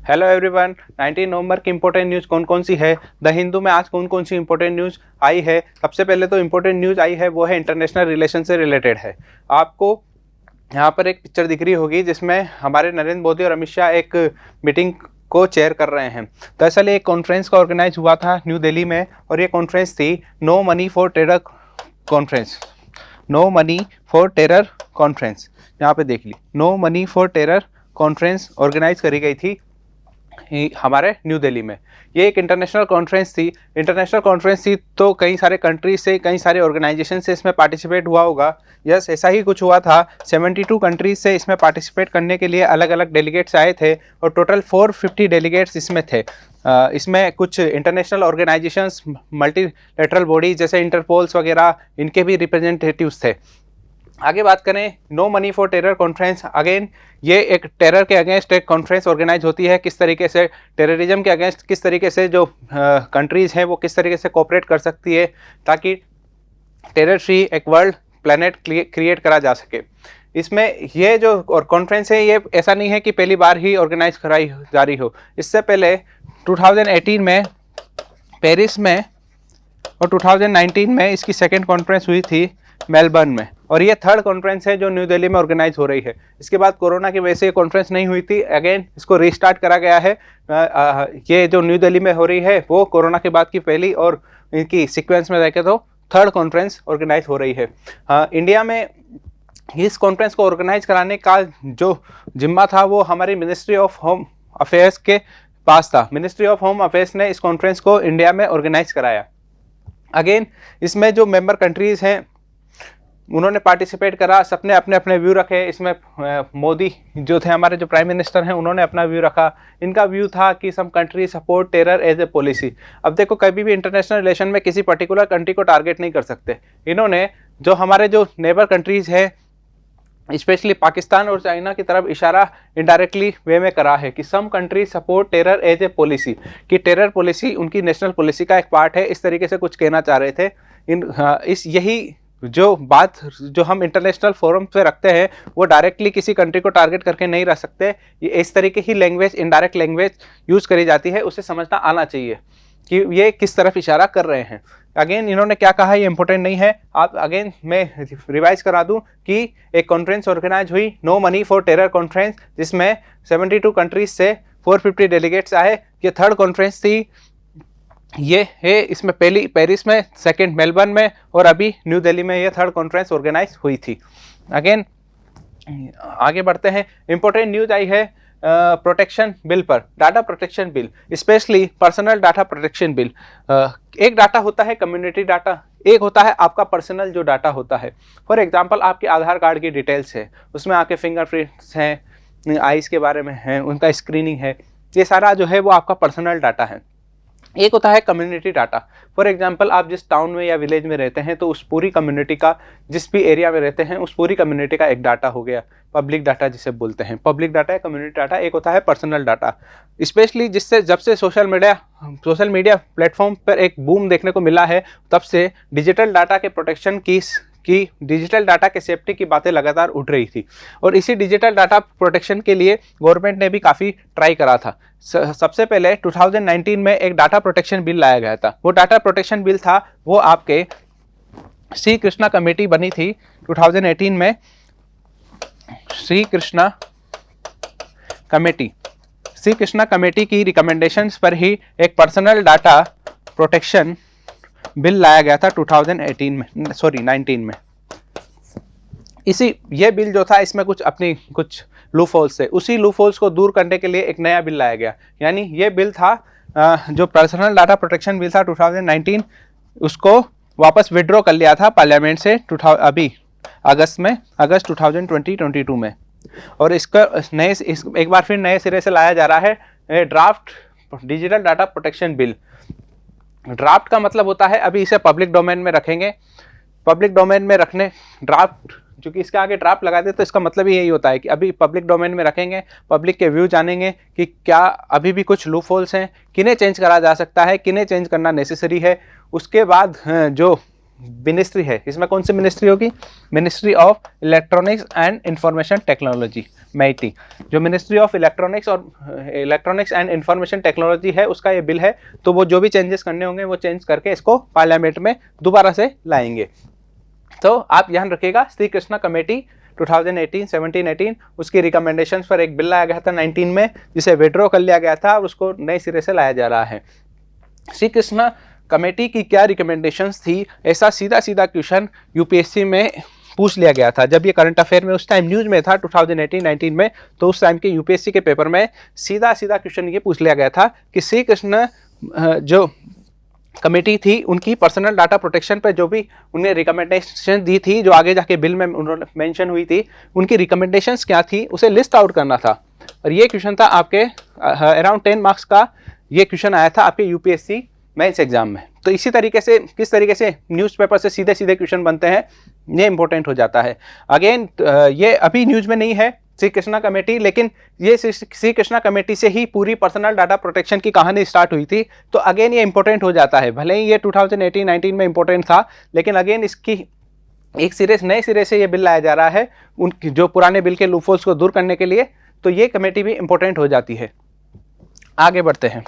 Hello everyone. 19 नवंबर की important news कौन कौन सी है? द हिंदू में आज कौन कौन सी इंपॉर्टेंट न्यूज़ आई है? सबसे पहले तो इंपॉर्टेंट न्यूज़ आई है वो है इंटरनेशनल रिलेशन से रिलेटेड है। आपको यहाँ पर एक पिक्चर दिख रही होगी जिसमें हमारे नरेंद्र मोदी और अमित शाह एक मीटिंग को चेयर कर रहे हैं। दरअसल एक कॉन्फ्रेंस का ऑर्गेनाइज हुआ था न्यू दिल्ली में और ये कॉन्फ्रेंस थी no money for terror conference. No money for terror conference, यहाँ पे देख ली, no money for terror conference organise करी गई थी हमारे न्यू दिल्ली में। ये एक इंटरनेशनल कॉन्फ्रेंस थी तो कई सारे कंट्रीज से, कई सारे ऑर्गेनाइजेशन से इसमें पार्टिसिपेट हुआ होगा। यस, ऐसा ही कुछ हुआ था। 72 कंट्रीज से इसमें पार्टिसिपेट करने के लिए अलग अलग डेलीगेट्स आए थे और टोटल 450 डेलीगेट्स इसमें थे। इसमें कुछ इंटरनेशनल ऑर्गेनाइजेशंस, मल्टीलेटरल बॉडीज जैसे इंटरपोल्स वगैरह, इनके भी रिप्रेजेंटेटिव्स थे। आगे बात करें no money for terror conference, again ये एक टेरर के अगेंस्ट एक कॉन्फ्रेंस ऑर्गेनाइज होती है। किस तरीके से टेररिज्म के अगेंस्ट किस तरीके से जो कंट्रीज़ हैं वो किस तरीके से कोऑपरेट कर सकती है ताकि टेरर फ्री एक वर्ल्ड प्लेनेट क्रिएट करा जा सके। इसमें ये जो और कॉन्फ्रेंस है ये ऐसा नहीं है कि पहली बार ही ऑर्गेनाइज कराई जा रही हो। इससे पहले 2018 में पेरिस में और 2019 में इसकी सेकेंड कॉन्फ्रेंस हुई थी मेलबर्न में, और ये थर्ड कॉन्फ्रेंस है जो न्यू दिल्ली में ऑर्गेनाइज हो रही है। इसके बाद कोरोना की वजह से ये कॉन्फ्रेंस नहीं हुई थी, अगेन इसको रीस्टार्ट करा गया है। ये जो न्यू दिल्ली में हो रही है वो कोरोना के बाद की पहली और इनकी सीक्वेंस में देखें तो थर्ड कॉन्फ्रेंस ऑर्गेनाइज हो रही है। इंडिया में इस कॉन्फ्रेंस को ऑर्गेनाइज कराने का जो जिम्मा था वो हमारी मिनिस्ट्री ऑफ होम अफेयर्स के पास था। मिनिस्ट्री ऑफ होम अफेयर्स ने इस कॉन्फ्रेंस को इंडिया में ऑर्गेनाइज कराया। अगेन इसमें जो मेंबर कंट्रीज़ हैं उन्होंने पार्टिसिपेट करा, सबने अपने अपने व्यू रखे। इसमें मोदी जो थे हमारे जो प्राइम मिनिस्टर हैं उन्होंने अपना व्यू रखा। इनका व्यू था कि some country support terror as a policy. अब देखो, कभी भी इंटरनेशनल रिलेशन में किसी पर्टिकुलर कंट्री को टारगेट नहीं कर सकते। इन्होंने जो हमारे जो नेबर कंट्रीज़ हैं स्पेशली पाकिस्तान और चाइना की तरफ इशारा इनडायरेक्टली वे में करा है कि some country support terror as a policy, कि टेरर पॉलिसी उनकी नेशनल पॉलिसी का एक पार्ट है। इस तरीके से कुछ कहना चाह रहे थे। यही जो बात जो हम इंटरनेशनल फोरम पे रखते हैं वो डायरेक्टली किसी कंट्री को टारगेट करके नहीं रख सकते। ये इस तरीके ही लैंग्वेज, इनडायरेक्ट लैंग्वेज यूज़ करी जाती है, उसे समझना आना चाहिए कि ये किस तरफ इशारा कर रहे हैं। अगेन इन्होंने क्या कहा ये इंपॉर्टेंट नहीं है। आप अगेन मैं रिवाइज करा दूं कि एक कॉन्फ्रेंस ऑर्गेनाइज हुई no money for terror conference, जिसमें 72 कंट्रीज से 450 डेलीगेट्स आए। ये थर्ड कॉन्फ्रेंस थी। ये है इसमें पहली पेरिस में, सेकंड मेलबर्न में और अभी न्यू दिल्ली में ये थर्ड कॉन्फ्रेंस ऑर्गेनाइज हुई थी। अगेन आगे बढ़ते हैं। इंपॉर्टेंट न्यूज आई है प्रोटेक्शन बिल पर, data protection bill, specially personal data protection bill. एक डाटा होता है कम्युनिटी डाटा, एक होता है आपका पर्सनल जो डाटा होता है। फॉर एग्जांपल आपके आधार कार्ड की डिटेल्स है, उसमें आपके फिंगरप्रिंट्स हैं, आइज़ के बारे में हैं, उनका स्क्रीनिंग है, ये सारा जो है वो आपका पर्सनल डाटा है। एक होता है कम्युनिटी डाटा। फॉर एग्जांपल आप जिस टाउन में या विलेज में रहते हैं तो उस पूरी कम्युनिटी का, जिस भी एरिया में रहते हैं उस पूरी कम्युनिटी का एक डाटा हो गया, पब्लिक डाटा जिसे बोलते हैं। पब्लिक डाटा है, कम्युनिटी डाटा। एक होता है पर्सनल डाटा, स्पेशली जिससे जब से सोशल मीडिया प्लेटफॉर्म पर एक बूम देखने को मिला है तब से डिजिटल डाटा के प्रोटेक्शन की डिजिटल डाटा के सेफ्टी की बातें लगातार उठ रही थी और इसी डिजिटल डाटा प्रोटेक्शन के लिए गवर्नमेंट ने भी काफ़ी ट्राई करा था। सबसे पहले 2019 में एक डाटा प्रोटेक्शन बिल लाया गया था। वो डाटा प्रोटेक्शन बिल था वो आपके श्री कृष्णा कमेटी बनी थी 2018 में। श्री कृष्णा कमेटी की रिकमेंडेशंस पर ही एक पर्सनल डाटा प्रोटेक्शन बिल लाया गया था 19 में। ये बिल जो था इसमें कुछ लूप होल्स थे, उसी लूप होल्स को दूर करने के लिए एक नया बिल लाया गया। यानी ये बिल था जो पर्सनल डाटा प्रोटेक्शन बिल था 2019, उसको वापस विड्रॉ कर लिया था पार्लियामेंट से अभी अगस्त 2022 में, और इसका एक बार फिर नए सिरे से लाया जा रहा है draft digital data protection bill. Draft का मतलब होता है अभी इसे पब्लिक डोमेन में रखेंगे। पब्लिक डोमेन में रखने ड्राफ्ट, चूंकि इसके आगे ड्राफ्ट लगा दे तो इसका मतलब ही यही होता है कि अभी पब्लिक डोमेन में रखेंगे, पब्लिक के व्यू जानेंगे कि क्या अभी भी कुछ लूप होल्स हैं, किन्हें चेंज करा जा सकता है, किन्हें चेंज करना नेसेसरी है। उसके बाद जो मिनिस्ट्री है, इसमें कौन सी मिनिस्ट्री होगी? Ministry of electronics and information technology. MeitY. जो ministry of electronics and information technology है उसका ये बिल है, तो वो जो भी चेंजेस करने होंगे वो चेंज करके इसको पार्लियामेंट में दोबारा से लाएंगे। तो आप ध्यान रखिएगा, श्री कृष्णा कमेटी 2018 उसकी रिकमेंडेशंस पर एक बिल लाया गया था 19 में, जिसे विड्रॉ कर लिया गया था और उसको नए सिरे से लाया जा रहा है। श्री कृष्णा कमेटी की क्या रिकमेंडेशंस थी, ऐसा सीधा सीधा क्वेश्चन यूपीएससी में पूछ लिया गया था। जब ये करंट अफेयर में उस टाइम न्यूज़ में था 2018-19 में, तो उस टाइम के यूपीएससी के पेपर में सीधा सीधा क्वेश्चन ये पूछ लिया गया था कि श्री कृष्ण जो कमेटी थी उनकी पर्सनल डाटा प्रोटेक्शन पे जो भी उन्हें रिकमेंडेशन दी थी, जो आगे जाके बिल में उन्होंने मेंशन हुई थी, उनकी रिकमेंडेशंस क्या थी उसे लिस्ट आउट करना था। और ये क्वेश्चन था आपके अराउंड 10 मार्क्स का, ये क्वेश्चन आया था आपके यूपीएससी मेंस एग्जाम में। तो इसी तरीके से किस तरीके से न्यूज़पेपर से सीधे सीधे क्वेश्चन बनते हैं, ये इंपॉर्टेंट हो जाता है। अगेन ये अभी न्यूज़ में नहीं है श्री कृष्णा कमेटी, लेकिन ये श्री कृष्णा कमेटी से ही पूरी पर्सनल डाटा प्रोटेक्शन की कहानी स्टार्ट हुई थी। तो अगेन ये इंपॉर्टेंट हो जाता है, भले ही ये 2018-19 में इंपॉर्टेंट था, लेकिन अगेन इसकी एक नए सिरे से ये बिल लाया जा रहा है उनकी जो पुराने बिल के लूपहोल्स को दूर करने के लिए, तो ये कमेटी भी इंपॉर्टेंट हो जाती है। आगे बढ़ते हैं।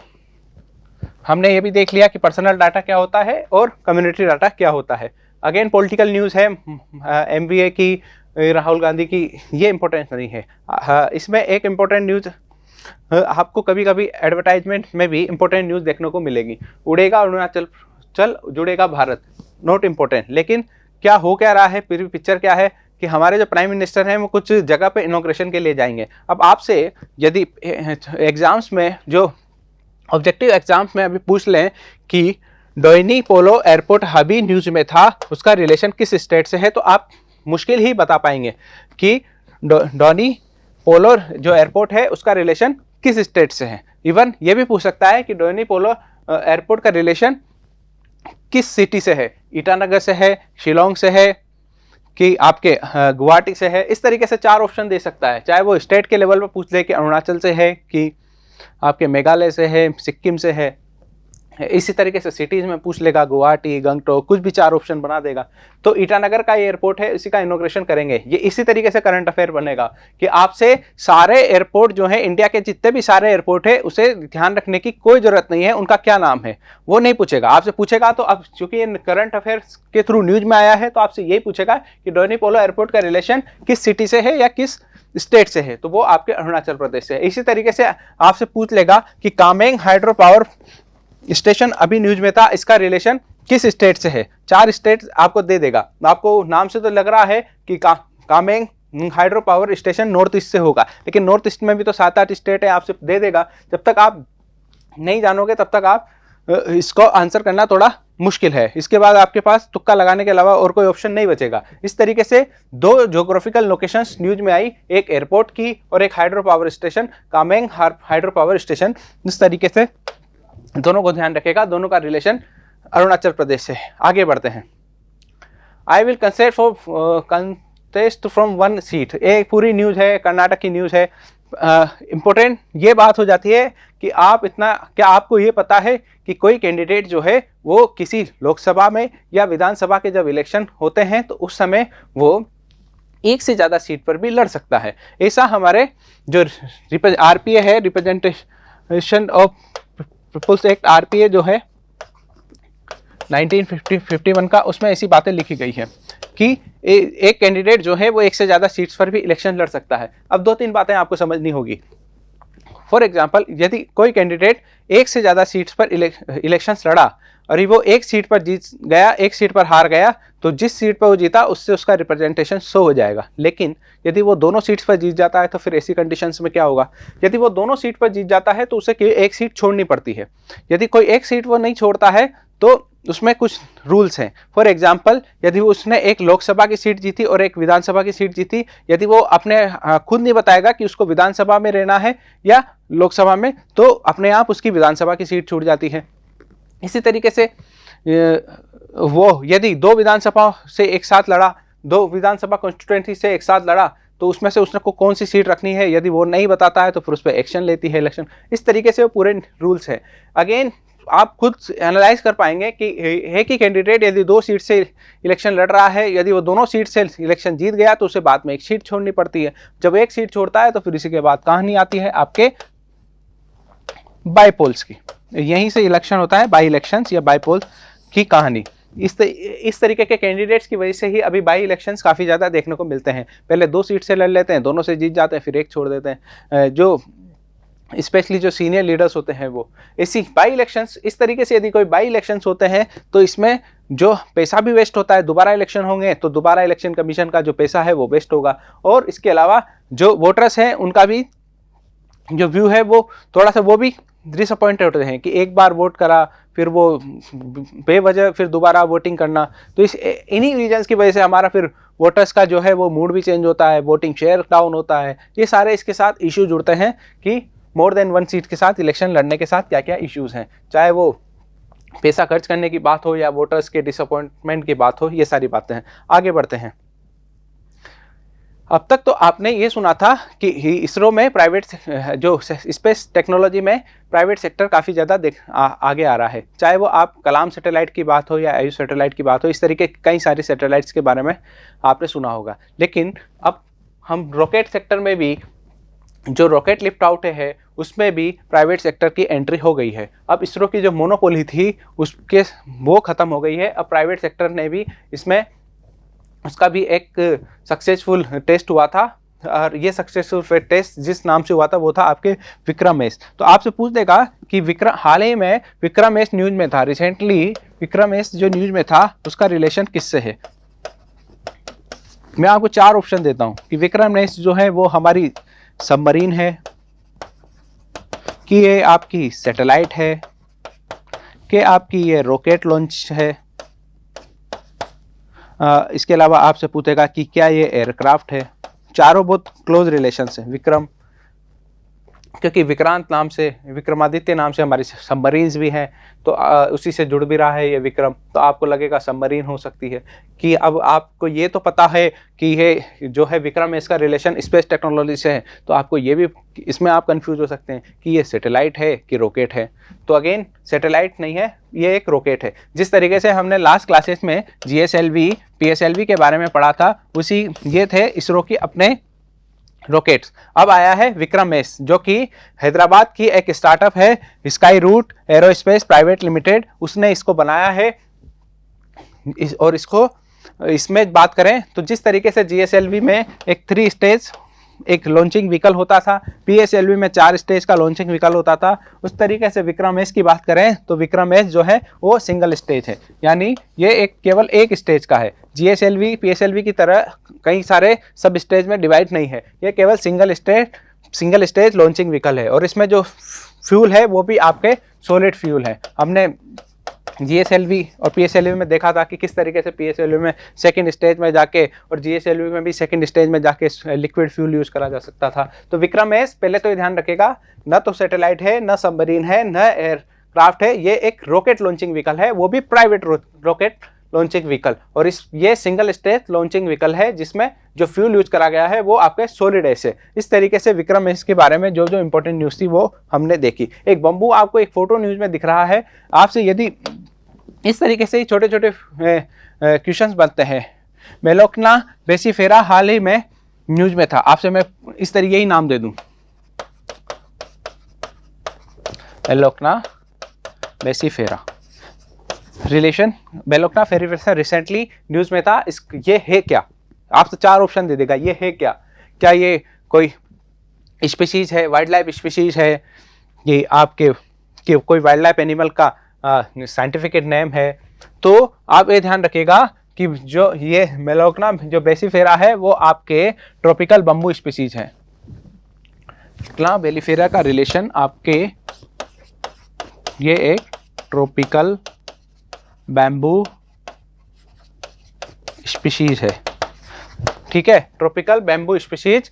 हमने ये भी देख लिया कि पर्सनल डाटा क्या होता है और कम्युनिटी डाटा क्या होता है। अगेन पॉलिटिकल न्यूज़ है, एमवीए की, राहुल गांधी की, ये इंपॉर्टेंट नहीं है। इसमें एक इम्पोर्टेंट न्यूज़ आपको कभी कभी एडवर्टाइजमेंट में भी इंपॉर्टेंट न्यूज़ देखने को मिलेगी, उड़ेगा अरुणाचल चल जुड़ेगा भारत, नॉट इम्पोर्टेंट, लेकिन क्या हो क्या रहा है, पूरी पिक्चर क्या है कि हमारे जो प्राइम मिनिस्टर हैं वो कुछ जगह पे इनॉग्रेशन के लिए जाएंगे। अब आपसे यदि एग्जाम्स में जो ऑब्जेक्टिव एग्जाम्स में अभी पूछ लें कि डोइनी पोलो एयरपोर्ट अभी न्यूज़ में था, उसका रिलेशन किस स्टेट से है, तो आप मुश्किल ही बता पाएंगे कि डोनी पोलो जो एयरपोर्ट है उसका रिलेशन किस स्टेट से है। इवन ये भी पूछ सकता है कि डोनी पोलो एयरपोर्ट का रिलेशन किस सिटी से है, ईटानगर से है, शिलोंग से है कि आपके गुवाहाटी से है। इस तरीके से 4 ऑप्शन दे सकता है, चाहे वो स्टेट के लेवल पर पूछ ले कि अरुणाचल से है कि आपके मेघालय से है, सिक्किम से है। इसी तरीके से सिटीज़ में पूछ लेगा, गुवाहाटी, गंगटोक, कुछ भी 4 ऑप्शन बना देगा। तो ईटानगर का एयरपोर्ट है, इसी का इनॉग्रेशन करेंगे। ये इसी तरीके से करंट अफेयर बनेगा कि आपसे सारे एयरपोर्ट जो है, इंडिया के जितने भी सारे एयरपोर्ट है, उसे ध्यान रखने की कोई जरूरत नहीं है, उनका क्या नाम है वो नहीं पूछेगा। आपसे पूछेगा तो अब चूंकि ये करंट अफेयर के थ्रू न्यूज में आया है, तो आपसे यही पूछेगा कि डोनी पोलो एयरपोर्ट का रिलेशन किस सिटी से है या किस स्टेट से है, तो वो आपके अरुणाचल प्रदेश से है। इसी तरीके से आपसे पूछ लेगा कि कामेंग हाइड्रो पावर स्टेशन अभी न्यूज में था, इसका रिलेशन किस स्टेट से है। 4 स्टेट आपको दे देगा। आपको नाम से तो लग रहा है कि Kameng hydro power station north east से होगा, लेकिन नॉर्थ ईस्ट में भी तो 7-8 स्टेट है, आपसे दे देगा। जब तक आप नहीं जानोगे तब तक आप इसको आंसर करना थोड़ा मुश्किल है। इसके बाद आपके पास तुक्का लगाने के अलावा और कोई ऑप्शन नहीं बचेगा। इस तरीके से 2 ज्योग्राफिकल लोकेशंस न्यूज में आई, एक एयरपोर्ट की और एक hydro power station, Kameng hydro power station. इस तरीके से दोनों को ध्यान रखेगा, दोनों का रिलेशन अरुणाचल प्रदेश से। आगे बढ़ते हैं। I will contest from 1 seat, एक पूरी न्यूज है, कर्नाटक की न्यूज है। इंपॉर्टेंट ये बात हो जाती है कि क्या आपको ये पता है कि कोई कैंडिडेट जो है वो किसी लोकसभा में या विधानसभा के जब इलेक्शन होते हैं तो उस समय वो एक से ज़्यादा सीट पर भी लड़ सकता है। ऐसा हमारे जो आरपीए है, representation of peoples act, R P A जो है 1951 का, उसमें ऐसी बातें लिखी गई है कि एक कैंडिडेट जो है वो एक से ज़्यादा सीट्स पर भी इलेक्शन लड़ सकता है। अब 2-3 बातें आपको समझनी होगी। फॉर एग्जाम्पल, यदि कोई कैंडिडेट एक से ज़्यादा सीट्स पर इलेक्शंस लड़ा और वो एक सीट पर जीत गया, एक सीट पर हार गया, तो जिस सीट पर वो जीता उससे उसका रिप्रेजेंटेशन शो हो जाएगा। लेकिन यदि वो दोनों सीट्स पर जीत जाता है तो फिर ऐसी कंडीशंस में क्या होगा, यदि वो दोनों सीट पर जीत जाता है तो उसे एक सीट छोड़नी पड़ती है। यदि कोई एक सीट वो नहीं छोड़ता है तो उसमें कुछ रूल्स हैं। फॉर एग्जाम्पल, यदि उसने एक लोकसभा की सीट जीती और एक विधानसभा की सीट जीती, यदि वो अपने खुद नहीं बताएगा कि उसको विधानसभा में रहना है या लोकसभा में, तो अपने आप उसकी विधानसभा की सीट छूट जाती है। इसी तरीके से वो यदि 2 विधानसभा से एक साथ लड़ा, 2 विधानसभा कॉन्स्टिट्यूएंसी से एक साथ लड़ा, तो उसमें से उसने को कौन सी सीट रखनी है, यदि वो नहीं बताता है तो फिर उस पर एक्शन लेती है इलेक्शन। इस तरीके से वो पूरे रूल्स है। अगेन आप खुद एनालाइज कर पाएंगे कि एक ही कैंडिडेट यदि 2 सीट से इलेक्शन लड़ रहा है, यदि वो दोनों सीट से इलेक्शन जीत गया तो उसे बाद में एक सीट छोड़नी पड़ती है। जब एक सीट छोड़ता है तो फिर इसी के बाद कहानी आती है आपके बाईपोल्स की। यहीं से इलेक्शन होता है, बाई इलेक्शंस या बाईपोल्स की कहानी। इस तरीके के कैंडिडेट्स की वजह से ही अभी बाई इलेक्शंस काफ़ी ज़्यादा देखने को मिलते हैं। पहले 2 सीट से लड़ लेते हैं, दोनों से जीत जाते हैं, फिर एक छोड़ देते हैं। जो स्पेशली जो सीनियर लीडर्स होते हैं वो इसी बाई इलेक्शंस, इस तरीके से यदि कोई बाई इलेक्शंस होते हैं तो इसमें जो पैसा भी वेस्ट होता है, दोबारा इलेक्शन होंगे तो दोबारा इलेक्शन कमीशन का जो पैसा है वो वेस्ट होगा, और इसके अलावा जो वोटर्स हैं उनका भी जो व्यू है वो थोड़ा सा वो भी डिसअपॉइंटेड होते हैं कि एक बार वोट करा फिर वो बेवजह फिर दोबारा वोटिंग करना। तो इन्हीं रीजन्स की वजह से हमारा फिर वोटर्स का जो है वो मूड भी चेंज होता है, वोटिंग शेयर डाउन होता है। ये सारे इसके साथ इश्यू जुड़ते हैं कि मोर देन 1 सीट के साथ इलेक्शन लड़ने के साथ क्या क्या इश्यूज़ हैं, चाहे वो पैसा खर्च करने की बात हो या वोटर्स के डिसअपॉइंटमेंट की बात हो, ये सारी बातें हैं। आगे बढ़ते हैं। अब तक तो आपने ये सुना था कि इसरो में प्राइवेट जो स्पेस टेक्नोलॉजी में प्राइवेट सेक्टर काफ़ी ज़्यादा आगे आ रहा है, चाहे वो आप कलाम सैटेलाइट की बात हो या आयुष सैटेलाइट की बात हो, इस तरीके के कई सारे सैटेलाइट्स के बारे में आपने सुना होगा। लेकिन अब हम रॉकेट सेक्टर में भी, जो रॉकेट लिफ्ट आउट है उसमें भी प्राइवेट सेक्टर की एंट्री हो गई है। अब इसरो की जो मोनोपोली थी उसके वो ख़त्म हो गई है। अब प्राइवेट सेक्टर ने भी इसमें, उसका भी एक सक्सेसफुल टेस्ट हुआ था, और ये सक्सेसफुल टेस्ट जिस नाम से हुआ था वो था आपके विक्रम-एस। तो आपसे पूछ देगा कि हाल ही में विक्रम-एस न्यूज में था, रिसेंटली विक्रम-एस जो न्यूज में था उसका रिलेशन किससे है। मैं आपको 4 ऑप्शन देता हूँ कि विक्रम-एस जो है वो हमारी सबमरीन है, कि ये आपकी सैटेलाइट है, कि आपकी ये रॉकेट लॉन्च है। इसके अलावा आपसे पूछेगा कि क्या ये एयरक्राफ्ट है। चारों बहुत क्लोज रिलेशन है विक्रम, क्योंकि विक्रांत नाम से, विक्रमादित्य नाम से हमारी सबमरीन्स भी हैं, तो उसी से जुड़ भी रहा है ये विक्रम। तो आपको लगेगा सबमरीन हो सकती है। कि अब आपको ये तो पता है कि ये जो है विक्रम, इसका रिलेशन स्पेस टेक्नोलॉजी से है, तो आपको ये भी, इसमें आप कंफ्यूज हो सकते हैं कि ये सैटेलाइट है कि रॉकेट है। तो अगेन सैटेलाइट नहीं है, ये एक रॉकेट है। जिस तरीके से हमने लास्ट क्लासेस में GSLV PSLV के बारे में पढ़ा था, उसी ये थे इसरो की अपने रॉकेट्स। अब आया है विक्रम-एस, जो कि हैदराबाद की एक स्टार्टअप है, Skyroot Aerospace private limited, उसने इसको बनाया है। और इसमें बात करें तो जिस तरीके से GSLV में एक 3 स्टेज एक लॉन्चिंग व्हीकल होता था, PSLV में 4 स्टेज का लॉन्चिंग व्हीकल होता था, उस तरीके से विक्रम-एस की बात करें तो विक्रम-एस जो है वो सिंगल स्टेज है, यानी ये केवल एक स्टेज का है। GSLV PSLV की तरह कई सारे सब स्टेज में डिवाइड नहीं है, ये केवल सिंगल स्टेज लॉन्चिंग व्हीकल है। और इसमें जो फ्यूल है वो भी आपके सॉलिड फ्यूल है। हमने GSLV और PSLV में देखा था कि किस तरीके से PSLV में सेकंड स्टेज में जाके और GSLV में भी सेकंड स्टेज में जाके लिक्विड फ्यूल यूज़ करा जा सकता था। तो विक्रम-एस पहले तो ये ध्यान रखेगा, न तो सैटेलाइट है, न सबमरीन है, न एयरक्राफ्ट है, ये एक रॉकेट लॉन्चिंग व्हीकल है, वो भी प्राइवेट रॉकेट लॉन्चिंग व्हीकल। और ये सिंगल स्टेज लॉन्चिंग व्हीकल है जिसमें जो फ्यूल यूज करा गया है वो आपके सॉलिड एस है। इस तरीके से विक्रम-एस के बारे में जो इंपॉर्टेंट न्यूज़ थी वो हमने देखी। एक बम्बू आपको एक फोटो न्यूज़ में दिख रहा है। आपसे यदि इस तरीके से ही छोटे छोटे क्वेश्चंस बनते हैं, मेलोकना बेसिफेरा हाल ही में न्यूज में था, आपसे मैं इस तरीके ही नाम दे दूं, मेलोकना बेसिफेरा रिलेशन, मेलोकना फेरिफेरा रिसेंटली न्यूज में था। ये है क्या, आपसे 4 ऑप्शन दे देगा, ये है क्या, क्या ये कोई स्पीशीज है, वाइल्ड लाइफ स्पीशीज है, ये आपके कोई वाइल्ड लाइफ एनिमल का साइंटिफिक नेम है। तो आप ये ध्यान रखिएगा कि जो ये मेलोकना जो बेसिफेरा है वो आपके ट्रॉपिकल बम्बू स्पीशीज है। मेलोकना बेसिफेरा का रिलेशन आपके, ये एक ट्रॉपिकल बैम्बू स्पीशीज है, ठीक है, ट्रॉपिकल बैम्बू स्पीशीज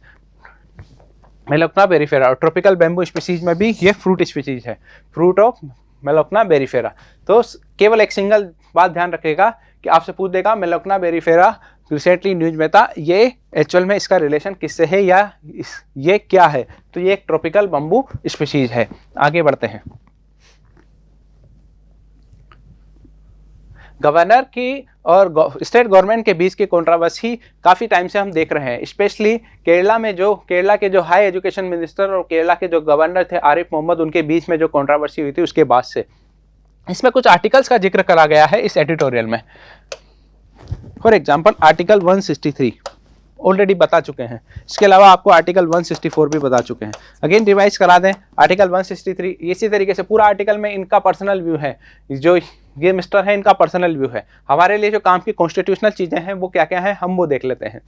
मेलोकना बेरिफेरा। और ट्रॉपिकल बैम्बू स्पीशीज में भी ये फ्रूट स्पीशीज है, फ्रूट ऑफ मेलोकना बेरिफेरा। तो केवल एक सिंगल बात ध्यान रखेगा कि आपसे पूछ देगा मेलोकना बेरिफेरा रिसेंटली न्यूज में था, ये एक्चुअल में इसका रिलेशन किससे है या ये क्या है। तो ये एक ट्रॉपिकल बम्बू स्पीशीज है। आगे बढ़ते हैं। गवर्नर की और स्टेट गवर्नमेंट के बीच की कंट्रोवर्सी काफ़ी टाइम से हम देख रहे हैं, स्पेशली केरला में जो केरला के जो हाई एजुकेशन मिनिस्टर और केरला के जो गवर्नर थे आरिफ मोहम्मद, उनके बीच में जो कंट्रोवर्सी हुई थी उसके बाद से। इसमें कुछ आर्टिकल्स का जिक्र करा गया है इस एडिटोरियल में। फॉर एग्जाम्पल आर्टिकल 163 ऑलरेडी बता चुके हैं, इसके अलावा आपको आर्टिकल 164 भी बता चुके हैं। अगेन रिवाइज करा दें, आर्टिकल 163 इसी तरीके से पूरा आर्टिकल में इनका पर्सनल व्यू है, जो ये मिस्टर है इनका पर्सनल व्यू है। हमारे लिए जो काम की कॉन्स्टिट्यूशनल चीज़ें हैं वो क्या क्या हैं हम वो देख लेते हैं।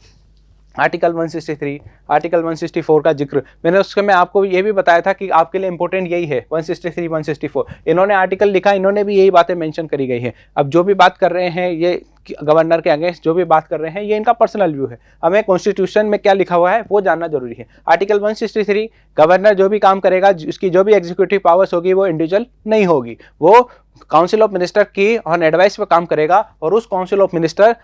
आर्टिकल 163, आर्टिकल 164 का जिक्र मैंने उसमें आपको ये भी बताया था कि आपके लिए इंपॉर्टेंट यही है 163, 164। इन्होंने आर्टिकल लिखा, इन्होंने भी यही बातें मेंशन करी गई है। अब जो भी बात कर रहे हैं ये गवर्नर के अगेंस्ट जो भी बात कर रहे हैं ये इनका पर्सनल व्यू है, हमें कॉन्स्टिट्यूशन में क्या लिखा हुआ है वो जानना जरूरी है। आर्टिकल 163, गवर्नर जो भी काम करेगा उसकी जो भी एग्जीक्यूटिव पावर्स होगी वो इंडिविजुअल नहीं होगी, वो काउंसिल ऑफ मिनिस्टर की ऑन एडवाइस पर काम करेगा और उस काउंसिल ऑफ मिनिस्टर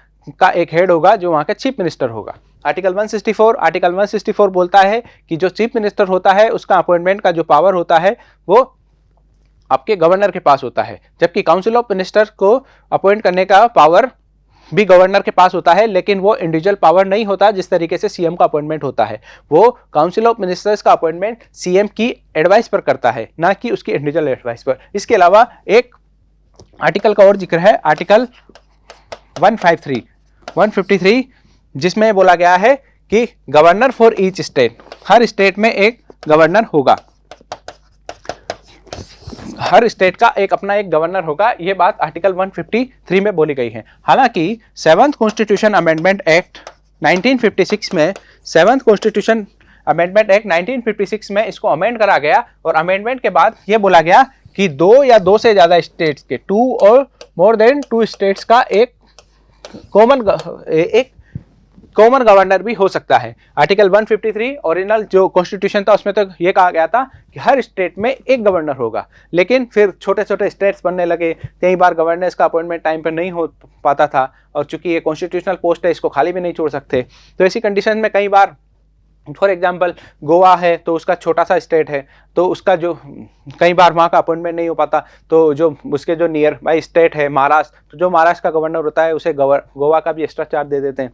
का एक हेड होगा जो वहाँ का चीफ मिनिस्टर होगा। आर्टिकल 164, आर्टिकल 164 बोलता है कि जो चीफ मिनिस्टर होता है उसका अपॉइंटमेंट का जो पावर होता है वो आपके गवर्नर के पास होता है, जबकि काउंसिल ऑफ मिनिस्टर को अपॉइंट करने का पावर भी गवर्नर के पास होता है, लेकिन वो इंडिविजुअल पावर नहीं होता जिस तरीके से सीएम का अपॉइंटमेंट होता है। वो काउंसिल ऑफ मिनिस्टर्स का अपॉइंटमेंट सीएम की एडवाइस पर करता है, ना कि उसकी इंडिविजुअल एडवाइस पर। इसके अलावा एक आर्टिकल का और जिक्र है, आर्टिकल 153, जिसमें बोला गया है कि governor for each state, her state में एक गवर्नर होगा, हर स्टेट का एक अपना एक गवर्नर होगा। यह बात आर्टिकल 153 में बोली गई है। हालांकि 7th कॉन्स्टिट्यूशन अमेंडमेंट एक्ट 1956 में 7th कॉन्स्टिट्यूशन अमेंडमेंट एक्ट 1956 में इसको अमेंड करा गया और अमेंडमेंट के बाद यह बोला गया कि 2 या 2 से ज्यादा स्टेट्स के 2 और मोर देन 2 स्टेट्स का एक कॉमन गवर्नर भी हो सकता है। आर्टिकल 153 ओरिजिनल जो कॉन्स्टिट्यूशन था उसमें तो ये कहा गया था कि हर स्टेट में एक गवर्नर होगा, लेकिन फिर छोटे छोटे स्टेट्स बनने लगे, कई बार गवर्नर्स का अपॉइंटमेंट टाइम पर नहीं हो पाता था और चूंकि ये कॉन्स्टिट्यूशनल पोस्ट है इसको खाली भी नहीं छोड़ सकते, तो ऐसी कंडीशन में कई बार फॉर एग्जाम्पल गोवा है तो उसका छोटा सा स्टेट है तो उसका जो कई बार वहाँ का अपॉइंटमेंट नहीं हो पाता, तो जो उसके जो नियर बाई स्टेट है महाराष्ट्र, तो जो महाराष्ट्र का गवर्नर होता है उसे गोवा का भी एक्स्ट्रा चार्ज दे देते हैं।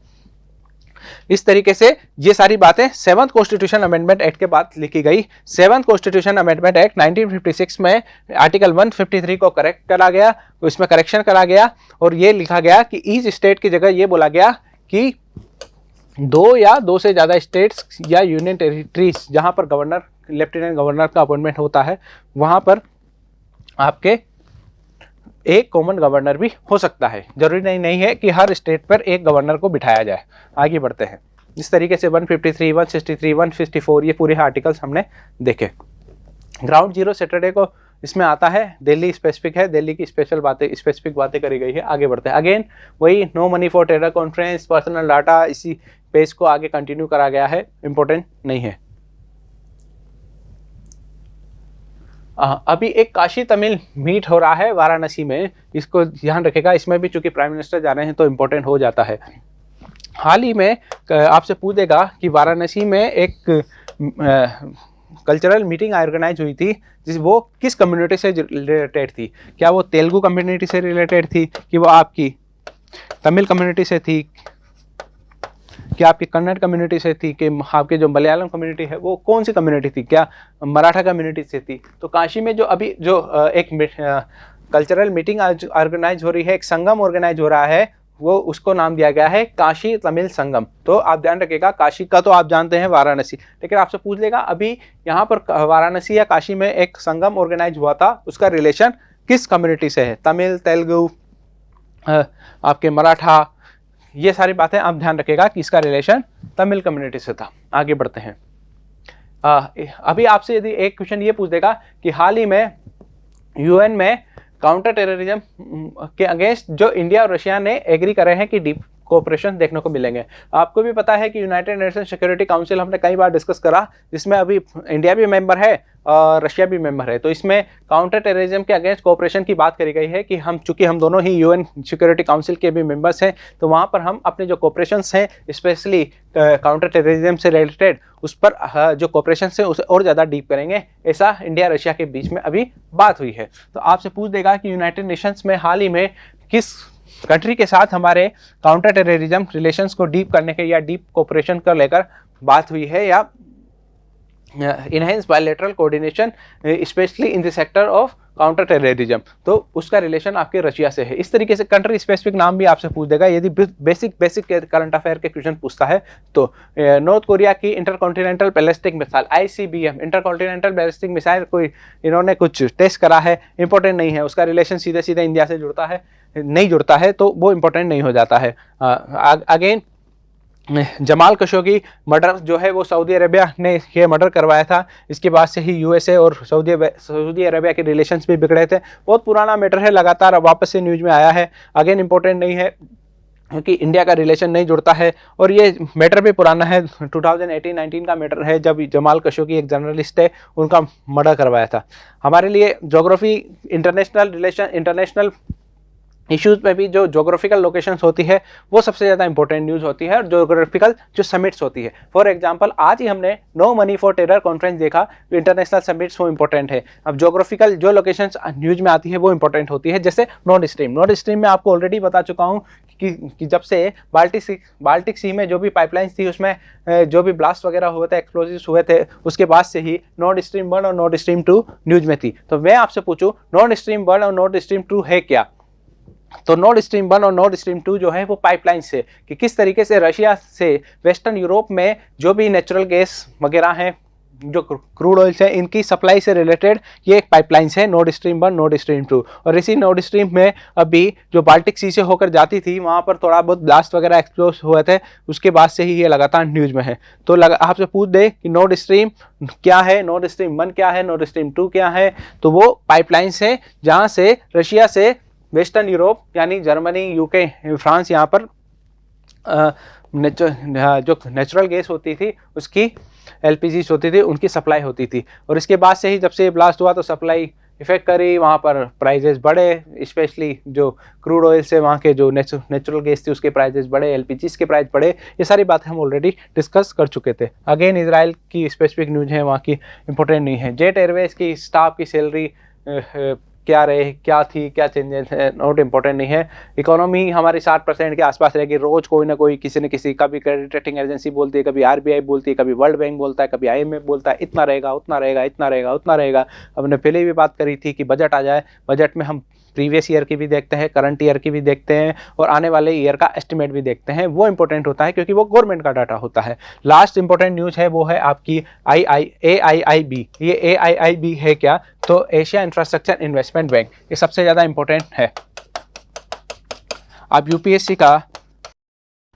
इस तरीके से ये सारी बातें 7th कॉन्स्टिट्यूशन अमेंडमेंट एक्ट के बाद लिखी गई। 7th कॉन्स्टिट्यूशन अमेंडमेंट एक्ट 1956 में आर्टिकल 153 को करेक्ट करा गया, तो इसमें करेक्शन करा गया और ये लिखा गया कि ईच स्टेट की जगह ये बोला गया कि 2 या 2 से ज़्यादा स्टेट्स या यूनियन टेरिटरीज जहाँ पर गवर्नर लेफ्टिनेंट गवर्नर का अपॉइंटमेंट होता है वहाँ पर आपके एक कॉमन गवर्नर भी हो सकता है। जरूरी नहीं है कि हर स्टेट पर एक गवर्नर को बिठाया जाए। आगे बढ़ते हैं। इस तरीके से 153, 163, 154 ये पूरे आर्टिकल्स हमने देखे। ग्राउंड जीरो सैटरडे को इसमें आता है, दिल्ली स्पेसिफिक है, दिल्ली की स्पेसिफिक बातें करी गई है। आगे बढ़ते हैं। अगेन वही no money for terror conference, personal data, इसी पेज को आगे कंटिन्यू करा गया है, इंपॉर्टेंट नहीं है। अभी एक काशी तमिल मीट हो रहा है वाराणसी में, इसको ध्यान रखेगा। इसमें भी चूंकि प्राइम मिनिस्टर जा रहे हैं तो इम्पोर्टेंट हो जाता है। हाल ही में आपसे पूछेगा कि वाराणसी में एक कल्चरल मीटिंग ऑर्गेनाइज हुई थी, वो किस कम्युनिटी से रिलेटेड थी? क्या वो तेलुगु कम्युनिटी से रिलेटेड थी, कि वो आपकी तमिल कम्युनिटी से थी, क्या आपकी कन्नड़ कम्युनिटी से थी, कि आपके जो मलयालम कम्युनिटी है वो कौन सी कम्युनिटी थी, क्या मराठा कम्युनिटी से थी? तो काशी में जो अभी जो एक कल्चरल मीटिंग ऑर्गेनाइज हो रही है, एक संगम ऑर्गेनाइज हो रहा है, वो उसको नाम दिया गया है काशी तमिल संगम। तो आप ध्यान रखिएगा, काशी का तो आप जानते हैं वाराणसी, लेकिन आपसे पूछ लेगा अभी यहाँ पर वाराणसी या काशी में एक संगम ऑर्गेनाइज हुआ था, उसका रिलेशन किस कम्युनिटी से है? तमिल, तेलुगु, आपके मराठा, ये सारी बातें आप ध्यान रखिएगा कि इसका रिलेशन तमिल कम्युनिटी से था। आगे बढ़ते हैं। अभी आपसे यदि एक क्वेश्चन ये पूछ देगा कि हाल ही में यूएन में काउंटर टेररिज्म के अगेंस्ट जो इंडिया और रशिया ने एग्री करे हैं कि डीप कोऑपरेशन देखने को मिलेंगे। आपको भी पता है कि यूनाइटेड नेशन सिक्योरिटी काउंसिल हमने कई बार डिस्कस करा, जिसमें अभी इंडिया भी मेंबर है और रशिया भी मेंबर है। तो इसमें काउंटर टेररिज्म के अगेंस्ट कोऑपरेशन की बात करी गई है कि चूंकि हम दोनों ही यूएन सिक्योरिटी काउंसिल के भी मेंबर्स हैं, तो वहाँ पर हम अपने जो कोऑपरेशंस हैं स्पेशली काउंटर टेररिज्म से रिलेटेड, उस पर जो कोऑपरेशन है उसे और ज़्यादा डीप करेंगे। ऐसा इंडिया रशिया के बीच में अभी बात हुई है। तो आपसे पूछ देगा कि यूनाइटेड नेशंस में हाल ही में किस कंट्री के साथ हमारे काउंटर टेररिज्म रिलेशंस को डीप करने के या डीप कोऑपरेशन को लेकर बात हुई है, या enhance bilateral coordination specially in the sector of counter terrorism, तो उसका रिलेशन आपके रशिया से है। इस तरीके से कंट्री स्पेसिफिक नाम भी आपसे पूछ देगा यदि बेसिक करंट अफेयर के क्वेश्चन पूछता है तो। नॉर्थ कोरिया की intercontinental ballistic missile ICBM intercontinental ballistic missile कोई इन्होंने कुछ टेस्ट करा है, इंपॉर्टेंट नहीं है, उसका रिलेशन सीधे सीधे इंडिया से जुड़ता है, नहीं जुड़ता है तो वो इंपॉर्टेंट नहीं हो जाता है। अगेन जमाल खशोगी मर्डर जो है वो सऊदी अरेबिया ने ये मर्डर करवाया था, इसके बाद से ही USA और सऊदी अरेबिया के रिलेशंस भी बिगड़े थे। बहुत पुराना मैटर है, लगातार अब वापस से न्यूज़ में आया है। अगेन इंपॉर्टेंट नहीं है क्योंकि इंडिया का रिलेशन नहीं जुड़ता है, और ये मैटर भी पुराना है, 2018-19 का मैटर है जब जमाल खशोगी एक जर्नलिस्ट है उनका मर्डर करवाया था। हमारे लिए geography, international relation, international issues में भी जो जोग्राफिकल लोकेशंस होती है वो सबसे ज़्यादा इंपॉर्टेंट न्यूज़ होती है, और जोग्राफिकल जो समिट्स होती है। फॉर एग्जांपल आज ही हमने no money for terror conference देखा, जो इंटरनेशनल समिट्स वो इंपॉर्टेंट है। अब जोग्राफिकल जो लोकेशंस न्यूज़ में आती है वो इंपॉर्टेंट होती है, जैसे नॉर्थ स्ट्रीम में आपको ऑलरेडी बता चुका हूँ कि जब से बाल्टिक सी में जो भी पाइपलाइंस थी उसमें जो भी ब्लास्ट वगैरह हुए थे, एक्सप्लोजिव्स हुए थे, उसके बाद से ही नॉर्थ स्ट्रीम 1 और नॉर्थ स्ट्रीम 2 न्यूज़ में थी। तो मैं आपसे पूछूँ नॉर्थ स्ट्रीम 1 और नॉर्थ स्ट्रीम 2 है क्या? तो नॉर्थ स्ट्रीम 1 और नॉर्थ स्ट्रीम 2 जो है वो पाइपलाइन से, कि किस तरीके से रशिया से वेस्टर्न यूरोप में जो भी नेचुरल गैस वगैरह हैं, जो क्रूड ऑयल है, इनकी सप्लाई से रिलेटेड ये एक पाइपलाइन है नॉर्थ स्ट्रीम 1 नॉर्थ स्ट्रीम 2। और इसी नॉर्थ स्ट्रीम में अभी जो बाल्टिक सी से होकर जाती थी वहाँ पर थोड़ा बहुत ब्लास्ट वगैरह एक्सप्लोज हुए थे, उसके बाद से ही ये लगातार न्यूज़ में है। तो आपसे पूछ दे कि नॉर्थ स्ट्रीम क्या है, नॉर्थ स्ट्रीम 1 क्या है, नॉर्थ स्ट्रीम 2 क्या है, तो वो पाइपलाइन है जहाँ से रशिया से वेस्टर्न यूरोप यानी जर्मनी, UK, फ्रांस, यहाँ पर जो नेचुरल गैस होती थी उसकी LPGs होती थी, उनकी सप्लाई होती थी। और इसके बाद से ही जब से ये ब्लास्ट हुआ तो सप्लाई इफेक्ट करी, वहाँ पर प्राइजेस बढ़े, स्पेशली जो क्रूड ऑयल से वहाँ के जो नेचुरल गैस थी उसके प्राइजेस बढ़े, LPGs के प्राइस बढ़े। ये सारी बातें हम ऑलरेडी डिस्कस कर चुके थे। अगेन इजराइल की स्पेसिफिक न्यूज़ है, वहाँ की इंपॉर्टेंट नहीं है। जेट एयरवेज की स्टाफ की सैलरी क्या रहे, क्या थी, क्या चेंजेस है, नॉट इम्पोर्टेंट नहीं है। इकोनॉमी हमारी 60% के आसपास रहेगी। रोज़ कोई ना कोई किसी न किसी, कभी क्रेडिट रेटिंग एजेंसी बोलती है, कभी RBI बोलती है, कभी वर्ल्ड बैंक बोलता है, कभी IMF बोलता है इतना रहेगा, उतना रहेगा, इतना रहेगा, उतना रहेगा। हमने पहले भी बात करी थी कि बजट आ जाए, बजट में हम प्रीवियस ईयर की भी देखते हैं, करंट ईयर की भी देखते हैं, और आने वाले ईयर का एस्टिमेट भी देखते हैं। वो इंपॉर्टेंट होता है क्योंकि वो गवर्नमेंट का डाटा होता है। लास्ट इंपॉर्टेंट न्यूज़ है वो है आपकी AIIB। ये AIIB है क्या? तो एशिया इंफ्रास्ट्रक्चर इन्वेस्टमेंट बैंक, ये सबसे ज़्यादा इंपॉर्टेंट है। आप UPSC का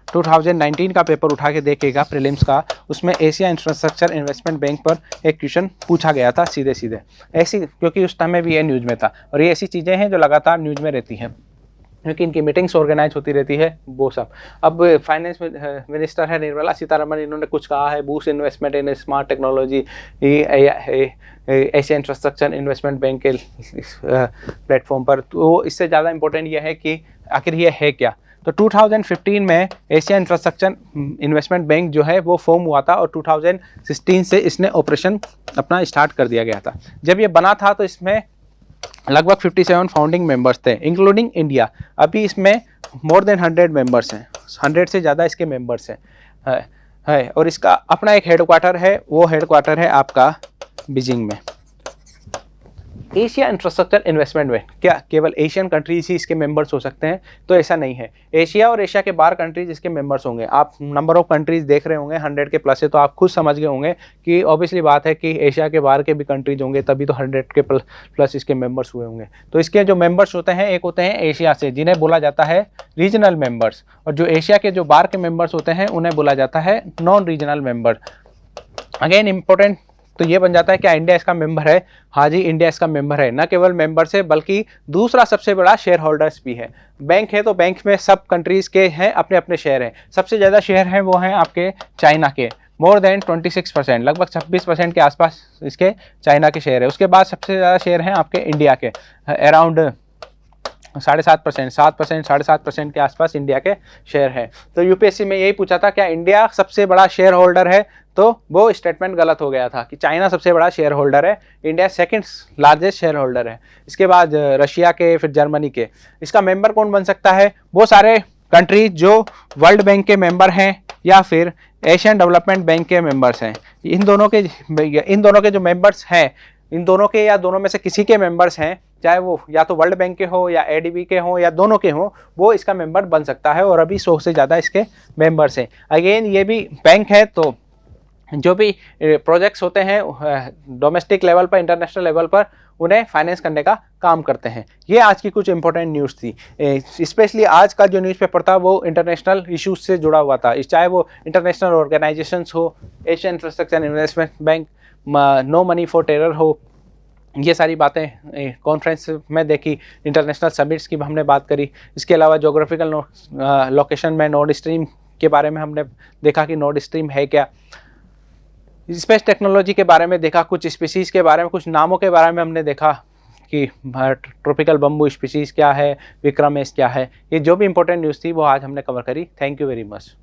2019 का पेपर उठा के देखिएगा प्रीलिम्स का, उसमें एशिया इंफ्रास्ट्रक्चर इन्वेस्टमेंट बैंक पर एक क्वेश्चन पूछा गया था सीधे सीधे, ऐसी, क्योंकि उस टाइम में भी ये न्यूज़ में था। और ये ऐसी चीज़ें हैं जो लगातार न्यूज़ में रहती हैं क्योंकि इनकी मीटिंग्स ऑर्गेनाइज होती रहती है वो सब। अब फाइनेंस मिनिस्टर है निर्मला सीतारमण, इन्होंने कुछ कहा है, बूस्ट इन्वेस्टमेंट इन smart technology Asia infrastructure investment bank के प्लेटफॉर्म पर। तो इससे ज़्यादा इंपॉर्टेंट यह है कि आखिर ये है क्या। तो 2015 में एशिया इंफ्रास्ट्रक्चर इन्वेस्टमेंट बैंक जो है वो फॉर्म हुआ था, और 2016 से इसने ऑपरेशन अपना स्टार्ट कर दिया गया था। जब ये बना था तो इसमें लगभग 57 फाउंडिंग मेंबर्स थे इंक्लूडिंग इंडिया। अभी इसमें मोर देन 100 मेंबर्स हैं, 100 से ज़्यादा इसके मेंबर्स हैं। और इसका अपना एक हेडक्वार्टर है, वो हेडक्वार्टर है आपका बीजिंग में। एशिया इंफ्रास्ट्रक्चर इन्वेस्टमेंट बैंक क्या केवल एशियन कंट्रीज ही इसके मेंबर्स हो सकते हैं? तो ऐसा नहीं है। एशिया और एशिया के बाहर कंट्रीज इसके मेंबर्स होंगे। आप नंबर ऑफ कंट्रीज देख रहे होंगे 100 के प्लस है, तो आप खुद समझ गए होंगे कि ऑब्वियसली बात है कि एशिया के बाहर के भी कंट्रीज होंगे, तभी तो 100 के प्लस इसके मेंबर्स हुए होंगे। तो इसके जो मेंबर्स होते हैं, एक होते हैं एशिया से, जिन्हें बोला जाता है रीजनल मेंबर्स, और जो एशिया के जो बाहर के मेंबर्स होते हैं उन्हें बोला जाता है non regional member. Again important, तो ये बन जाता है क्या इंडिया इसका मेंबर है? हाँ जी, इंडिया इसका मेंबर है। न केवल मेंबर्स है बल्कि दूसरा सबसे बड़ा शेयर होल्डर्स भी है। बैंक है तो बैंक में सब कंट्रीज के हैं अपने अपने शेयर हैं। सबसे ज़्यादा शेयर हैं वो हैं आपके चाइना के, मोर देन 26%, लगभग 26% के आसपास इसके चाइना के शेयर है। उसके बाद सबसे ज़्यादा शेयर हैं आपके इंडिया के, अराउंड 7.5%, 7%, 7.5% के आसपास इंडिया के शेयर हैं। तो यूपीएससी में यही पूछा था क्या इंडिया सबसे बड़ा शेयर होल्डर है, तो वो स्टेटमेंट गलत हो गया था कि चाइना सबसे बड़ा शेयर होल्डर है, India second largest share holder है। इसके बाद रशिया के, फिर जर्मनी के। इसका मेंबर कौन बन सकता है? वो सारे कंट्री जो वर्ल्ड बैंक के मेंबर हैं या फिर एशियन डेवलपमेंट बैंक के मेंबर्स हैं। इन दोनों के जो मेंबर्स हैं, इन दोनों के या दोनों में से किसी के मेंबर्स हैं, चाहे वो या तो वर्ल्ड बैंक के हो या एडीबी के हो या दोनों के हो, वो इसका मेंबर बन सकता है। और अभी 100 से ज़्यादा इसके मेंबर्स हैं। अगेन ये भी बैंक है, तो जो भी प्रोजेक्ट्स होते हैं डोमेस्टिक लेवल पर, इंटरनेशनल लेवल पर, उन्हें फाइनेंस करने का काम करते हैं। ये आज की कुछ इंपॉर्टेंट न्यूज़ थी। स्पेशली आज का जो न्यूज़पेपर था वो इंटरनेशनल इश्यूज से जुड़ा हुआ था, चाहे वो इंटरनेशनल ऑर्गेनाइजेशंस हो, Asian infrastructure investment bank, no money for terror हो, ये सारी बातें कॉन्फ्रेंस में देखी। इंटरनेशनल समिट्स की हमने बात करी। इसके अलावा जोग्राफिकल लोकेशन में नॉर्थ स्ट्रीम के बारे में हमने देखा कि नॉर्थ स्ट्रीम है क्या। स्पेस टेक्नोलॉजी के बारे में देखा, कुछ स्पीसीज़ के बारे में, कुछ नामों के बारे में हमने देखा कि ट्रॉपिकल बम्बू स्पीसीज़ क्या है, विक्रम एस क्या है। ये जो भी इंपॉर्टेंट न्यूज़ थी वो आज हमने कवर करी। Thank you very much.